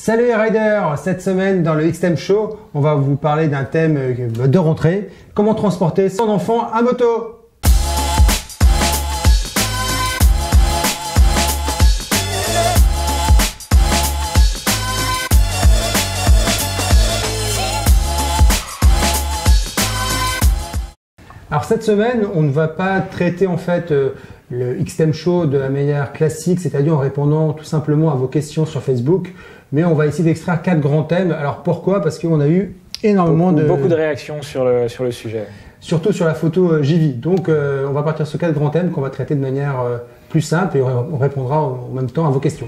Salut les riders, cette semaine dans le X-Time Show, on va vous parler d'un thème de rentrée, comment transporter son enfant à moto. Alors cette semaine, on ne va pas traiter en fait le X-Time Show de la manière classique, c'est-à-dire en répondant tout simplement à vos questions sur Facebook, mais on va essayer d'extraire 4 grands thèmes. Alors pourquoi? Parce qu'on a eu énormément beaucoup de réactions sur le sujet. Surtout sur la photo JV. Donc on va partir sur 4 grands thèmes qu'on va traiter de manière plus simple et on répondra en même temps à vos questions.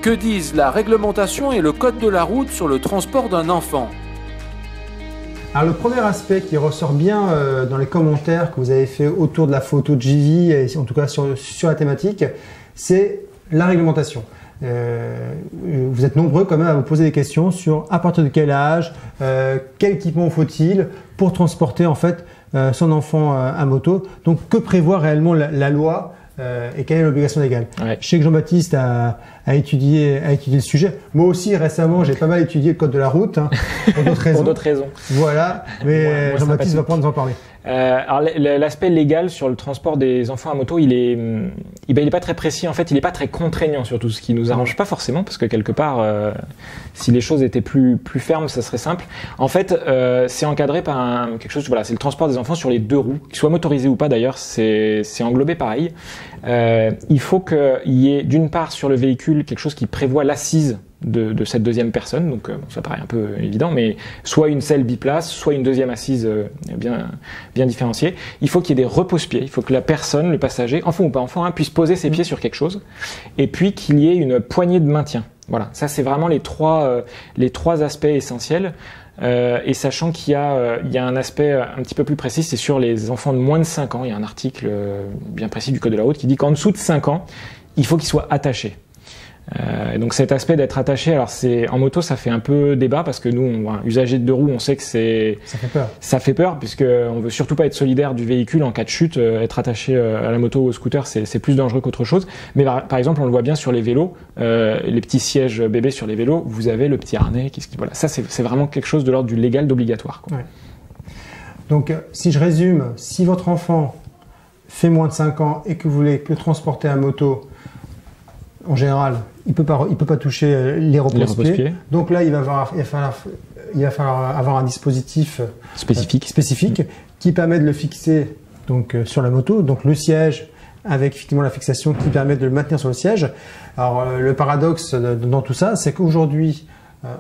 Que disent la réglementation et le code de la route sur le transport d'un enfant? Alors le premier aspect qui ressort bien dans les commentaires que vous avez fait autour de la photo de JV, et en tout cas sur la thématique, c'est la réglementation. Vous êtes nombreux quand même à vous poser des questions sur à partir de quel âge, quel équipement faut-il pour transporter en fait son enfant à moto. Donc que prévoit réellement la loi et quelle est l'obligation légale. Ouais. Je sais que Jean-Baptiste a étudié le sujet. Moi aussi récemment j'ai pas mal étudié le code de la route pour d'autres raisons. Pour d'autres raisons. Voilà, mais Jean-Baptiste va pouvoir nous en parler. Alors l'aspect légal sur le transport des enfants à moto, il est pas très précis. En fait, il est pas très contraignant surtout, ce qui nous arrange pas forcément, parce que quelque part, si les choses étaient plus fermes, ça serait simple. En fait, c'est encadré par quelque chose. Voilà, c'est le transport des enfants sur les 2 roues, qu'ils soient motorisés ou pas d'ailleurs. C'est englobé pareil. Il faut qu'il y ait d'une part sur le véhicule quelque chose qui prévoit l'assise de cette deuxième personne, donc ça paraît un peu évident, mais soit une selle biplace, soit une deuxième assise bien différenciée. Il faut qu'il y ait des repose-pieds, il faut que la personne, le passager, enfant ou pas enfant, puisse poser ses pieds sur quelque chose, et puis qu'il y ait une poignée de maintien. Voilà, ça c'est vraiment les trois aspects essentiels. Et sachant qu'il y a un aspect un petit peu plus précis, c'est sur les enfants de moins de 5 ans. Il y a un article bien précis du Code de la route qui dit qu'en dessous de 5 ans, il faut qu'ils soient attachés. Donc cet aspect d'être attaché, alors en moto ça fait un peu débat parce que nous, usagers de 2 roues, on sait que ça fait peur. Ça fait peur puisque on veut surtout pas être solidaire du véhicule en cas de chute. Être attaché à la moto ou au scooter, c'est plus dangereux qu'autre chose. Mais par exemple, on le voit bien sur les vélos, les petits sièges bébés sur les vélos, vous avez le petit harnais. Voilà, ça c'est vraiment quelque chose de l'ordre du légal, d'obligatoire. Ouais. Donc si je résume, si votre enfant fait moins de 5 ans et que vous voulez le transporter à moto, en général, il peut pas toucher les repose-pieds. Donc là, il va falloir avoir un dispositif spécifique qui permet de le fixer donc sur la moto. Donc le siège avec effectivement la fixation qui permet de le maintenir sur le siège. Alors le paradoxe dans tout ça, c'est qu'aujourd'hui,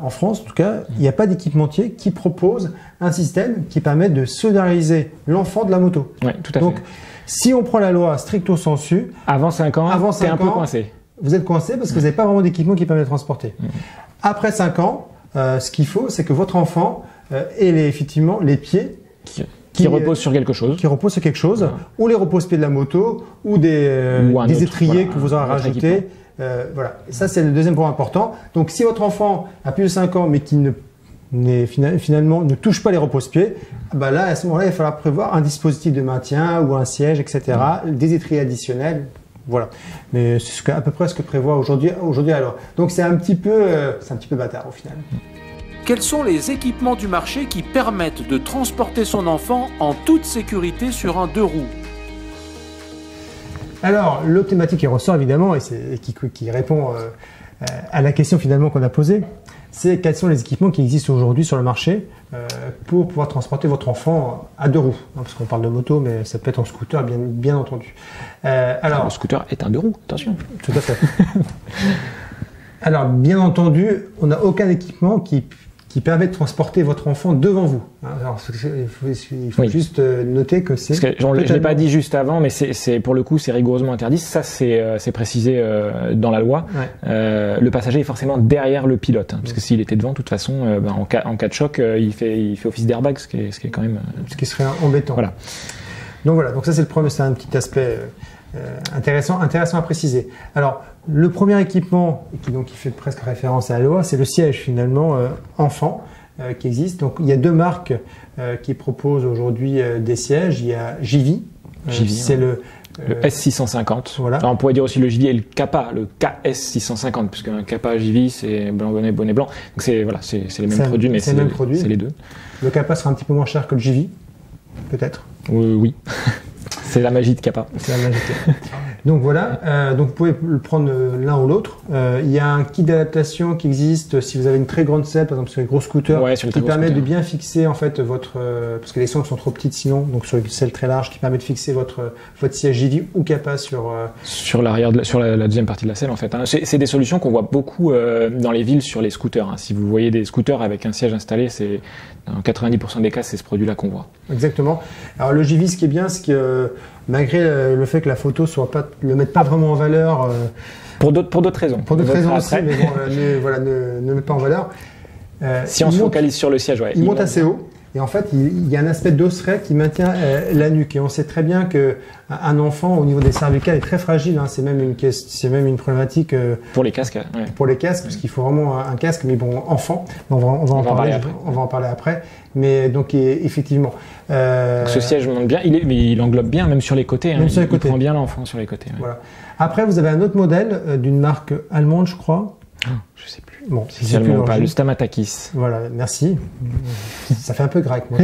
en France en tout cas, il n'y a pas d'équipementier qui propose un système qui permet de solidariser l'enfant de la moto. Oui, tout à fait. Donc si on prend la loi stricto sensu, avant 5 ans, c'est un peu coincé. Vous êtes coincé parce que vous n'avez pas vraiment d'équipement qui permet de transporter. Après 5 ans, ce qu'il faut, c'est que votre enfant ait effectivement les pieds qui reposent sur quelque chose. Qui reposent sur quelque chose, ou les repose-pieds de la moto, ou des étriers que vous aurez rajoutés. Voilà. Et ça, c'est le deuxième point important. Donc, si votre enfant a plus de 5 ans, mais qui finalement ne touche pas les repose-pieds, bah là, à ce moment-là, il va falloir prévoir un dispositif de maintien ou un siège, etc., des étriers additionnels. Voilà, mais c'est à peu près ce que prévoit aujourd'hui alors. Donc c'est un petit peu bâtard au final. Quels sont les équipements du marché qui permettent de transporter son enfant en toute sécurité sur un 2 roues? Alors, l'autre thématique qui ressort évidemment et qui répond à la question finalement qu'on a posée, c'est quels sont les équipements qui existent aujourd'hui sur le marché pour pouvoir transporter votre enfant à 2 roues. Parce qu'on parle de moto, mais ça peut être en scooter, bien entendu. Alors, le scooter est un 2 roues, attention. Tout à fait. Alors, bien entendu, on n'a aucun équipement qui permet de transporter votre enfant devant vous. Alors, il faut juste noter que c'est... Je ne l'ai pas dit juste avant, mais pour le coup, c'est rigoureusement interdit. Ça, c'est précisé dans la loi. Ouais. Le passager est forcément derrière le pilote, parce que s'il était devant, de toute façon, en cas de choc, il fait office d'airbag, ce qui est quand même... Ce qui serait embêtant. Voilà. Donc voilà, donc ça c'est le premier, c'est un petit aspect intéressant à préciser. Alors, le premier équipement qui fait presque référence à la loi, c'est le siège finalement enfant qui existe. Donc il y a 2 marques qui proposent aujourd'hui des sièges. Il y a JV, c'est Le S650. Voilà. Alors, on pourrait dire aussi le JV et le Kappa, le KS650, puisque un Kappa JV c'est blanc bonnet bonnet blanc. Donc c'est voilà, c'est les mêmes produits, mais c'est les deux. Le Kappa sera un petit peu moins cher que le JV, peut-être. Oui. C'est la magie de Kappa. C'est la magie de Kappa. Donc voilà, donc vous pouvez le prendre l'un ou l'autre. Il y a un kit d'adaptation qui existe si vous avez une très grande selle, par exemple sur les gros scooters, qui permet de bien fixer en fait votre, parce que les sangles sont trop petites sinon, donc sur une selle très large, qui permet de fixer votre siège JV ou Kappa sur l'arrière, sur la deuxième partie de la selle en fait. Hein. C'est des solutions qu'on voit beaucoup dans les villes sur les scooters. Hein. Si vous voyez des scooters avec un siège installé, c'est dans 90% des cas c'est ce produit-là qu'on voit. Exactement. Alors le JV, ce qui est bien, c'est que malgré le fait que la photo le mette pas vraiment en valeur. Pour d'autres raisons. Pour d'autres raisons aussi, mais bon, ne met pas en valeur. Si on se focalise sur le siège, il monte assez haut. Et en fait, il y a un aspect d'osselet qui maintient la nuque. Et on sait très bien qu'un enfant, au niveau des cervicales, est très fragile. Hein. C'est même une problématique. Pour les casques, ouais. Pour les casques, parce qu'il faut vraiment un casque, mais bon, enfant. On va en parler après. Mais donc, effectivement. Ce siège monte bien, il englobe bien, même sur les côtés. Hein. Il prend bien l'enfant sur les côtés. Ouais. Voilà. Après, vous avez un autre modèle d'une marque allemande, je crois. Je sais plus. Bon, c'est pas le Stamatakis. Voilà, merci. Ça fait un peu grec, moi.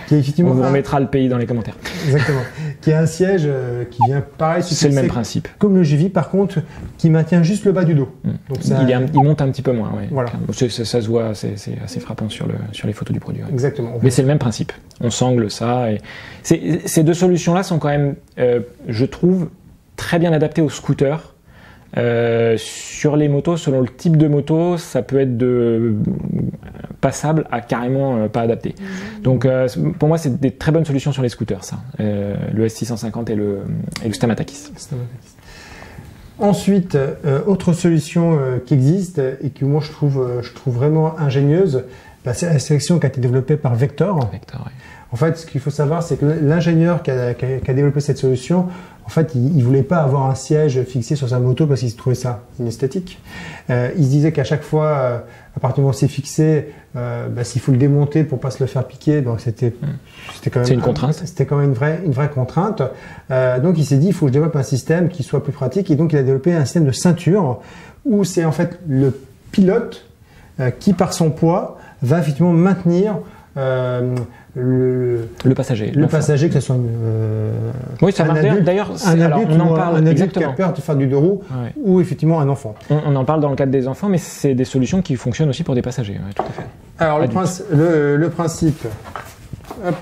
Qui est effectivement. On vous remettra le pays dans les commentaires. Exactement. Qui a un siège qui vient pareil. C'est le même principe. Comme le JV, par contre, qui maintient juste le bas du dos. Donc ça, il monte un petit peu moins. Ouais. Voilà. Ça se voit, c'est assez frappant sur les photos du produit. Ouais. Exactement. Mais c'est le même principe. On sangle ça. Et ces deux solutions-là sont quand même, je trouve, très bien adaptées aux scooters. Sur les motos, selon le type de moto, ça peut être passable à carrément pas adapté. Donc pour moi, c'est des très bonnes solutions sur les scooters, ça. Le S650 et le Stamatakis. Ensuite, autre solution qui existe et que moi je trouve vraiment ingénieuse, c'est la sélection qui a été développée par Vector. Vector, oui. En fait, ce qu'il faut savoir, c'est que l'ingénieur qui a développé cette solution, en fait, il voulait pas avoir un siège fixé sur sa moto parce qu'il trouvait ça inesthétique. Il se disait qu'à chaque fois, à partir du moment où c'est fixé, s'il faut le démonter pour pas se le faire piquer, donc c'était quand même une contrainte. C'était quand même une vraie contrainte. Donc il s'est dit, il faut que je développe un système qui soit plus pratique, et donc il a développé un système de ceinture où c'est en fait le pilote qui, par son poids, va effectivement maintenir le passager, que ce soit oui, ça marche bien. D'ailleurs, un adulte qui a peur de faire du deux roues, ouais. Ou effectivement un enfant. On en parle dans le cadre des enfants, mais c'est des solutions qui fonctionnent aussi pour des passagers. Ouais, tout à fait. Alors le principe. Hop.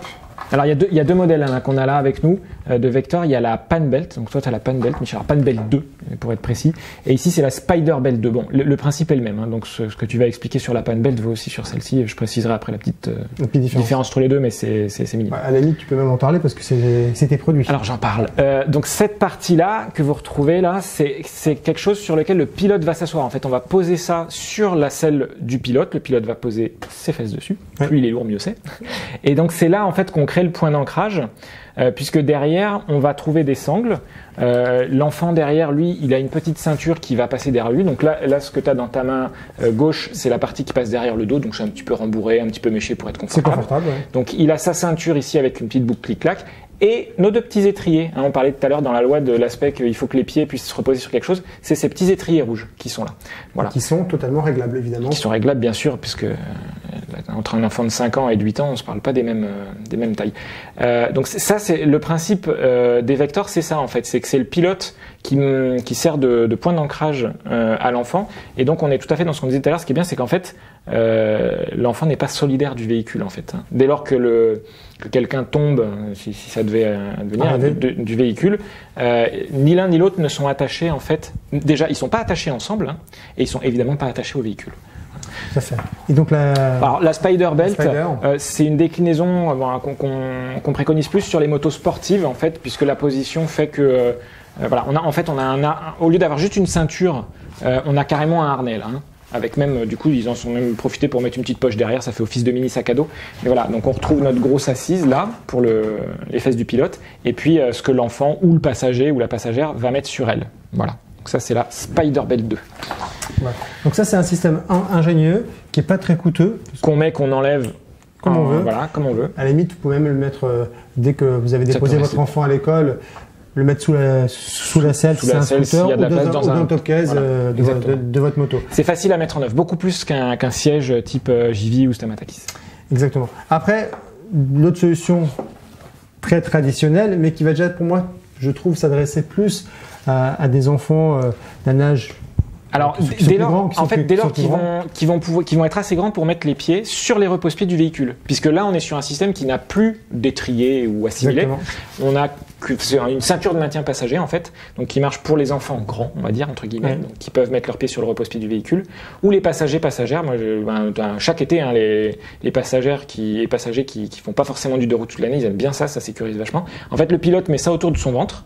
Alors il y a deux modèles hein, qu'on a là avec nous de Vector. Il y a la Pan Belt, donc toi tu as la Pan Belt, Michel, alors Pan Belt 2 pour être précis, et ici c'est la Spider Belt 2. Bon, le principe est le même, hein, donc ce que tu vas expliquer sur la Pan Belt vaut aussi sur celle-ci. Je préciserai après la petite différence entre les deux, mais c'est minime. À la limite, tu peux même en parler parce que c'est tes produits. Alors j'en parle. Donc cette partie-là que vous retrouvez là, c'est quelque chose sur lequel le pilote va s'asseoir. En fait, on va poser ça sur la selle du pilote. Le pilote va poser ses fesses dessus. Ouais. Plus il est lourd, mieux c'est. Et donc c'est là en fait qu'on crée le point d'ancrage, puisque derrière on va trouver des sangles. L'enfant derrière lui, il a une petite ceinture qui va passer derrière lui. Donc là ce que tu as dans ta main gauche, c'est la partie qui passe derrière le dos. Donc c'est un petit peu rembourré, un petit peu méché pour être confortable. C'est confortable, ouais. Donc il a sa ceinture ici avec une petite boucle clic-clac. Et nos deux petits étriers, hein, on parlait tout à l'heure dans la loi de l'aspect qu'il faut que les pieds puissent se reposer sur quelque chose, c'est ces petits étriers rouges qui sont là. Voilà. Qui sont totalement réglables, évidemment. Qui sont réglables, bien sûr, puisque entre un enfant de 5 ans et de 8 ans, on ne se parle pas des mêmes tailles. Donc ça, c'est le principe des Vector, c'est ça en fait, c'est que c'est le pilote qui sert de point d'ancrage à l'enfant. Et donc on est tout à fait dans ce qu'on disait tout à l'heure. Ce qui est bien, c'est qu'en fait, l'enfun n'est pas solidaire du véhicule en fait. Hein. Dès lors que quelqu'un tombe, si ça devait devenir du véhicule, ni l'un ni l'autre ne sont attachés en fait. Déjà, ils sont pas attachés ensemble, hein, et ils sont évidemment pas attachés au véhicule. Tout à fait. Et donc la Spider Belt, c'est une déclinaison qu'on préconise plus sur les motos sportives en fait, puisque la position fait que voilà, au lieu d'avoir juste une ceinture, on a carrément un harnais là. Hein. Avec même, du coup, ils en sont même profités pour mettre une petite poche derrière, ça fait office de mini sac à dos. Et voilà, donc on retrouve notre grosse assise là, pour les fesses du pilote, et puis ce que l'enfant ou le passager ou la passagère va mettre sur elle. Voilà, donc ça c'est la Spider Belt 2. Ouais. Donc ça c'est un système ingénieux, qui n'est pas très coûteux. Qu'on enlève comme on veut. Voilà, comme on veut. À la limite, vous pouvez même le mettre dès que vous avez déposé votre enfant à l'école, le mettre sous la selle, sous la selle, s'il y a de la place dans un top-case de votre moto. C'est facile à mettre en œuvre, beaucoup plus qu'un siège type JV ou Stamatakis. Exactement. Après, l'autre solution très traditionnelle, mais qui va déjà pour moi, je trouve, s'adresser plus à des enfants d'un âge. Alors, dès lors qu'ils vont être assez grands pour mettre les pieds sur les repose-pieds du véhicule. Puisque là, on est sur un système qui n'a plus d'étrier ou assimilé. Exactement. On a une ceinture de maintien passager, en fait, donc qui marche pour les enfants grands, on va dire, entre guillemets, donc, qui peuvent mettre leurs pieds sur le repose-pied du véhicule. Ou les passagères. Moi, chaque été, hein, les passagers qui font pas forcément du deux roues toute l'année, ils aiment bien ça sécurise vachement. En fait, le pilote met ça autour de son ventre.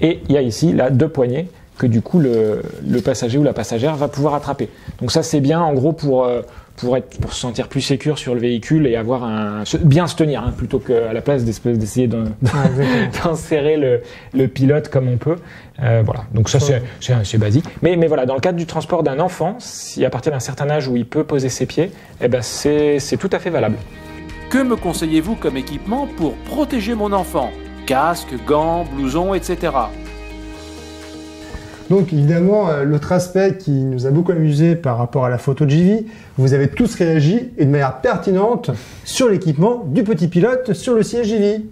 Et il y a ici, là, 2 poignées que du coup le passager ou la passagère va pouvoir attraper. Donc ça c'est bien en gros pour se sentir plus sécure sur le véhicule et bien se tenir hein, plutôt qu'à la place d'essayer d'enserrer le pilote comme on peut. Voilà. Donc ça c'est basique. Mais voilà, dans le cadre du transport d'un enfant, si à partir d'un certain âge où il peut poser ses pieds, eh ben c'est tout à fait valable. Que me conseillez-vous comme équipement pour protéger mon enfant? Casque, gants, blousons, etc. Donc évidemment, l'autre aspect qui nous a beaucoup amusé par rapport à la photo de JV, vous avez tous réagi et de manière pertinente sur l'équipement du petit pilote sur le siège JV.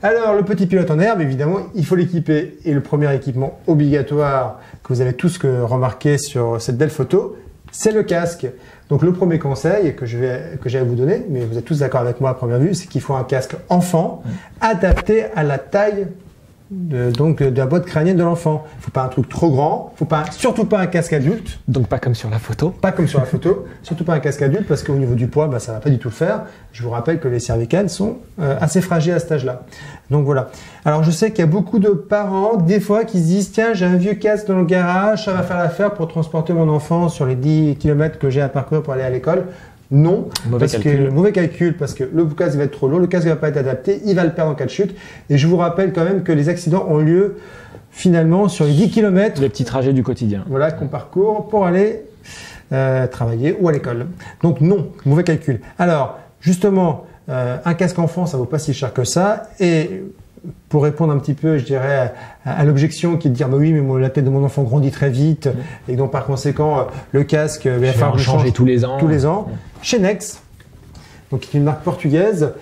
Alors le petit pilote en herbe, évidemment, il faut l'équiper. Et le premier équipement obligatoire que vous avez tous remarqué sur cette belle photo, c'est le casque. Donc le premier conseil que j'ai à vous donner, mais vous êtes tous d'accord avec moi à première vue, c'est qu'il faut un casque enfant adapté à la taille de la boîte crânienne de l'enfant. Il ne faut pas un truc trop grand, surtout pas un casque adulte. Donc pas comme sur la photo. Pas comme sur la photo, surtout pas un casque adulte parce qu'au niveau du poids, ça ne va pas du tout le faire. Je vous rappelle que les cervicales sont assez fragiles à cet âge-là. Donc voilà. Alors je sais qu'il y a beaucoup de parents, des fois, qui se disent « Tiens, j'ai un vieux casque dans le garage, ça va faire l'affaire pour transporter mon enfant sur les 10 km que j'ai à parcourir pour aller à l'école. » Non, mauvais calcul parce que le casque va être trop lourd, le casque ne va pas être adapté, il va le perdre en cas de chute. Et je vous rappelle quand même que les accidents ont lieu finalement sur les 10 km. Les petits trajets du quotidien. Voilà, qu'on parcourt pour aller travailler ou à l'école. Donc non, mauvais calcul. Alors, justement, un casque enfant, ça ne vaut pas si cher que ça. Et pour répondre un petit peu, je dirais, à l'objection qui est de dire bah oui, mais la tête de mon enfant grandit très vite et donc par conséquent, le casque va falloir changer tous les ans. Chez Nex, donc qui est une marque portugaise,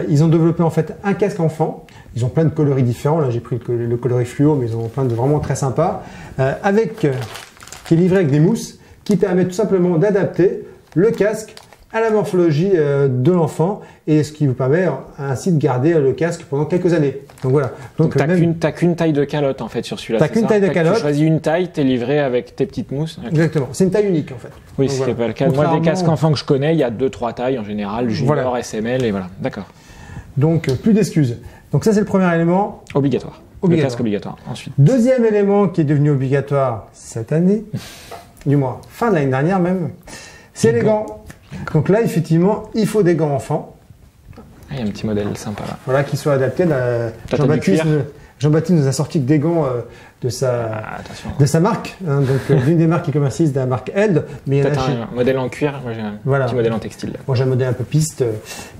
ils ont développé en fait un casque enfant. Ils ont plein de coloris différents. Là, j'ai pris le coloris fluo, mais ils ont plein de vraiment très sympas, qui est livré avec des mousses, qui permet tout simplement d'adapter le casque à la morphologie de l'enfant et ce qui vous permet ainsi de garder le casque pendant quelques années. Donc voilà. Donc t'as qu'une taille de calotte en fait sur celui-là. T'as qu'une taille de calotte. Tu choisis une taille, t'es livré avec tes petites mousses. Exactement. C'est une taille unique en fait. Oui, ce qui n'est pas le cas. Moi, des casques enfants que je connais, il y a 2-3 tailles en général, junior, SML et voilà. D'accord. Donc plus d'excuses. Donc ça c'est le premier élément. Obligatoire. Le casque obligatoire. Ensuite. Deuxième élément qui est devenu obligatoire cette année, du moins fin de l'année dernière même, c'est les gants. Donc là, effectivement, il faut des gants enfants. Il y a un petit modèle sympa là. Voilà, qui soit adaptés. Jean-Baptiste nous a sorti que des gants de sa marque, hein, donc l'une des marques qui commercialise de la marque Eld. Mais peut-être un modèle en cuir, moi j'ai un petit modèle en textile. Moi j'ai un modèle un peu piste,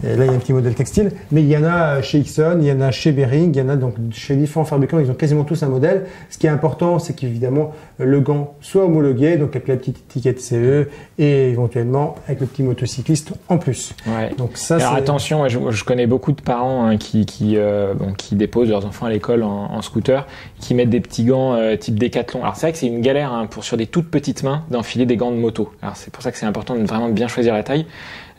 là il y a un petit modèle textile, mais il y en a chez Ixon, il y en a chez Bering, il y en a donc chez différents fabricants, ils ont quasiment tous un modèle. Ce qui est important, c'est qu'évidemment le gant soit homologué, donc avec la petite étiquette CE et éventuellement avec le petit motocycliste en plus. Ouais. Donc ça, alors attention, je connais beaucoup de parents hein, qui déposent leurs enfants à l'école en scooter, qui mettent des petits gants type Décathlon. Alors c'est vrai que c'est une galère hein, sur des toutes petites mains d'enfiler des gants de moto. Alors c'est pour ça que c'est important de vraiment bien choisir la taille.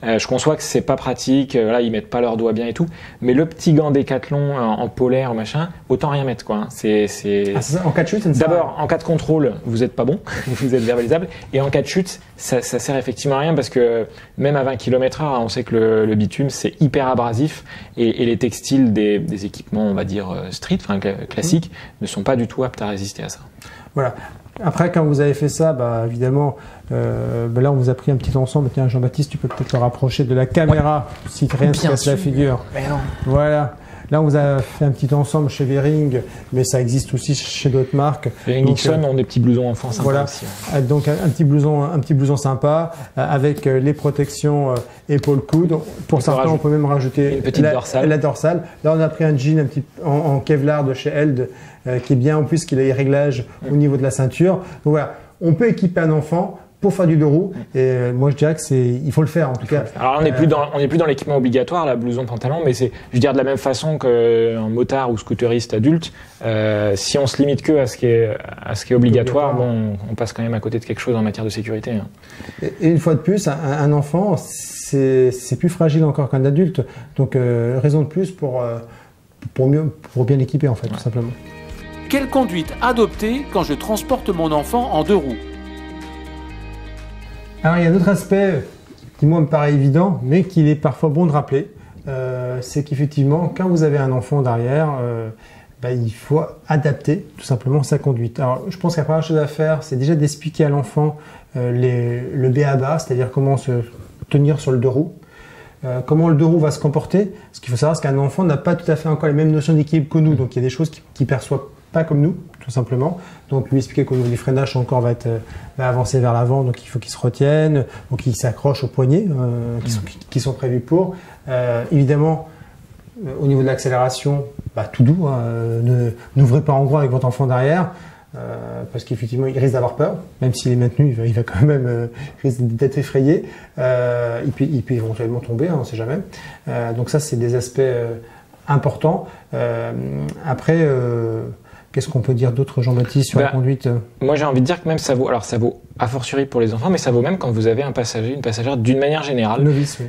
Je conçois que c'est pas pratique, là ils mettent pas leurs doigts bien et tout, mais le petit gant Décathlon en polaire machin, autant rien mettre quoi. En cas de chute, d'abord en cas de contrôle, vous êtes pas bon, vous êtes verbalisable, et en cas de chute, ça sert effectivement à rien parce que même à 20 km/h, on sait que le bitume c'est hyper abrasif et les textiles des équipements, on va dire street, enfin classiques, ne sont pas du tout aptes à résister à ça. Voilà. Après, quand vous avez fait ça, évidemment, là, on vous a pris un petit ensemble. Tiens, Jean-Baptiste, tu peux peut-être te rapprocher de la caméra si rien ne se casse la figure. Mais non. Voilà. Là, on vous a fait un petit ensemble chez Vering, mais ça existe aussi chez d'autres marques. Les Nixon ont des petits blousons enfants sympas voilà. aussi. Donc un petit blouson sympa avec les protections épaules-coudes. Pour certains, on peut même rajouter une petite dorsale. La dorsale. Là, on a pris un jean en Kevlar de chez Eld qui est bien, en plus qu'il a les réglages au niveau de la ceinture. Donc voilà, on peut équiper un enfant pour faire du deux roues, et moi je dirais que il faut le faire en tout cas. Alors on n'est plus dans l'équipement obligatoire, la blouson, pantalon, mais c'est, je veux dire, de la même façon qu'un motard ou scooteriste adulte, si on se limite que à ce qui est obligatoire, bon, on passe quand même à côté de quelque chose en matière de sécurité. Hein. Et une fois de plus, un enfant, c'est plus fragile encore qu'un adulte, donc raison de plus pour bien l'équiper en fait, tout simplement. Quelle conduite adopter quand je transporte mon enfant en deux roues? Alors il y a d'autres aspects qui moi me paraît évident, mais qu'il est parfois bon de rappeler. C'est qu'effectivement, quand vous avez un enfant derrière, il faut adapter tout simplement sa conduite. Alors je pense que la première chose à faire, c'est déjà d'expliquer à l'enfant le b.a.-ba, c'est-à-dire comment se tenir sur le deux roues. Comment le deux roues va se comporter. Ce qu'il faut savoir, c'est qu'un enfant n'a pas tout à fait encore les mêmes notions d'équilibre que nous, donc il y a des choses qu'il perçoit pas comme nous, tout simplement. Donc lui expliquer qu'au niveau du freinage, son corps va avancer vers l'avant, donc il faut qu'il se retienne, donc qu'il s'accroche aux poignets qui sont prévus pour. Évidemment, au niveau de l'accélération, tout doux, n'ouvrez pas en gros avec votre enfant derrière, parce qu'effectivement il risque d'avoir peur, même s'il est maintenu, il va quand même risque d'être effrayé, il peut éventuellement tomber, on ne sait jamais. Donc ça, c'est des aspects importants. Après, qu'est-ce qu'on peut dire d'autre, Jean-Baptiste, sur la conduite? Moi, j'ai envie de dire que même ça vaut a fortiori pour les enfants, mais ça vaut même quand vous avez un passager, une passagère d'une manière générale. Novice, oui.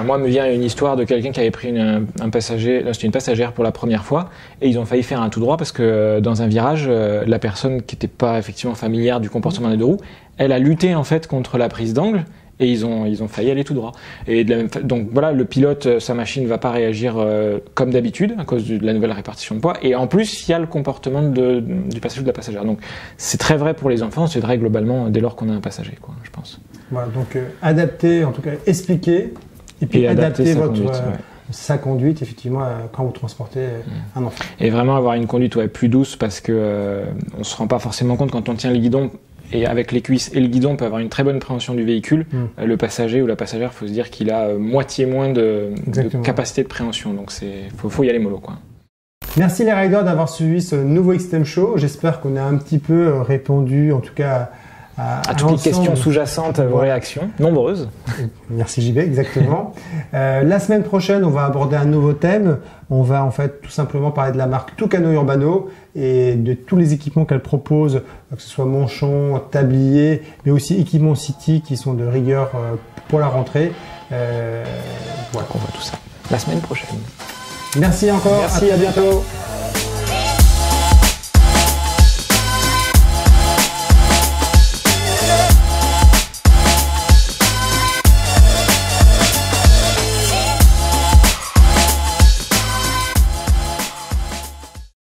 Moi, me vient une histoire de quelqu'un qui avait pris c'était une passagère pour la première fois, et ils ont failli faire un tout droit parce que dans un virage, la personne qui n'était pas effectivement familière du comportement des deux roues, elle a lutté en fait contre la prise d'angle. Et ils ont failli aller tout droit. Et donc voilà, le pilote, sa machine ne va pas réagir comme d'habitude à cause de la nouvelle répartition de poids. Et en plus, il y a le comportement du passager ou de la passagère. Donc c'est très vrai pour les enfants, c'est vrai globalement dès lors qu'on a un passager, quoi, je pense. Voilà, donc adapter, en tout cas expliquer, et puis adapter sa conduite, effectivement, quand vous transportez un enfant. Et vraiment avoir une conduite plus douce, parce que on se rend pas forcément compte quand on tient le guidon. Et avec les cuisses et le guidon, on peut avoir une très bonne préhension du véhicule. Le passager ou la passagère, il faut se dire qu'il a moitié moins de capacité de préhension. Donc faut y aller mollo, quoi. Merci les riders d'avoir suivi ce nouveau Xtreme Show. J'espère qu'on a un petit peu répondu, en tout cas, à toutes les questions sous-jacentes à vos réactions, nombreuses. Merci JB, exactement. La semaine prochaine, on va aborder un nouveau thème. On va en fait tout simplement parler de la marque Tucano Urbano et de tous les équipements qu'elle propose, que ce soit manchon, tablier, mais aussi équipements City qui sont de rigueur pour la rentrée. Voilà, on voit tout ça la semaine prochaine. Merci encore. Merci, à bientôt.